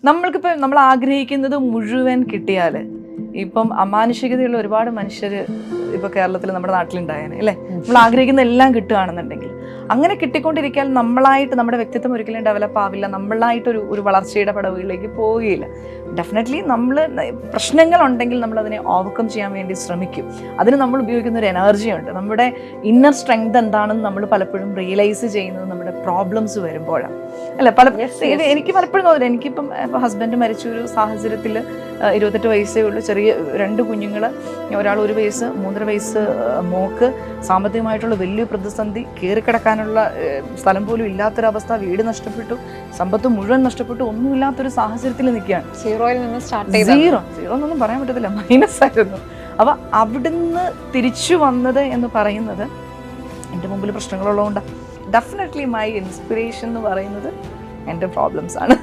നമ്മൾക്കിപ്പോൾ നമ്മൾ ആഗ്രഹിക്കുന്നത് മുഴുവൻ കിട്ടിയാൽ, ഇപ്പം അമാനുഷികതയുള്ള ഒരുപാട് മനുഷ്യർ ഇപ്പോൾ കേരളത്തിൽ നമ്മുടെ നാട്ടിലുണ്ടായേനെ അല്ലേ, നമ്മൾ ആഗ്രഹിക്കുന്ന എല്ലാം കിട്ടുകയാണെന്നുണ്ടെങ്കിൽ, അങ്ങനെ കിട്ടിക്കൊണ്ടിരിക്കാൻ നമ്മളായിട്ട് നമ്മുടെ വ്യക്തിത്വം ഒരിക്കലും ഡെവലപ്പ് ആവില്ല, നമ്മളായിട്ടൊരു വളർച്ചയുടെ പടവുകളിലേക്ക് പോവുകയില്ല. ഡെഫിനറ്റ്ലി നമ്മൾ പ്രശ്നങ്ങളുണ്ടെങ്കിൽ നമ്മളതിനെ ഓവർകം ചെയ്യാൻ വേണ്ടി ശ്രമിക്കും. അതിന് നമ്മൾ ഉപയോഗിക്കുന്ന ഒരു എനർജിയുണ്ട്. നമ്മുടെ ഇന്നർ സ്ട്രെങ്ത് എന്താണെന്ന് നമ്മൾ പലപ്പോഴും റിയലൈസ് ചെയ്യുന്നത് നമ്മുടെ പ്രോബ്ലംസ് വരുമ്പോഴാണ് അല്ല. എനിക്ക് പലപ്പോഴും തോന്നില്ല, എനിക്കിപ്പം ഹസ്ബൻഡ് മരിച്ച ഒരു സാഹചര്യത്തിൽ 28 വയസ്സേ ഉള്ളൂ, ചെറിയ 2 കുഞ്ഞുങ്ങൾ, ഒരാൾ 1 വയസ്സ് 3.5 വയസ്സ് മോക്ക്, സാമ്പത്തികമായിട്ടുള്ള വലിയ പ്രതിസന്ധി, കയറിക്കിടക്കാനുള്ള സ്ഥലം പോലും ഇല്ലാത്തൊരവസ്ഥ, വീട് നഷ്ടപ്പെട്ടു, സമ്പത്ത് മുഴുവൻ നഷ്ടപ്പെട്ടു, ഒന്നുമില്ലാത്തൊരു സാഹചര്യത്തിൽ നിൽക്കുകയാണ്. സീറോ എന്നൊന്നും പറയാൻ പറ്റത്തില്ല, മൈനസ് ആയിരുന്നു. അപ്പോൾ അവിടുന്ന് തിരിച്ചു വന്നത് എന്ന് പറയുന്നത് എൻ്റെ മുമ്പിൽ പ്രശ്നങ്ങളുള്ളതുകൊണ്ടാണ്. ഡെഫിനറ്റ്ലി മൈ ഇൻസ്പിറേഷൻ എന്ന് പറയുന്നത് എൻ്റെ പ്രോബ്ലംസ് ആണ്.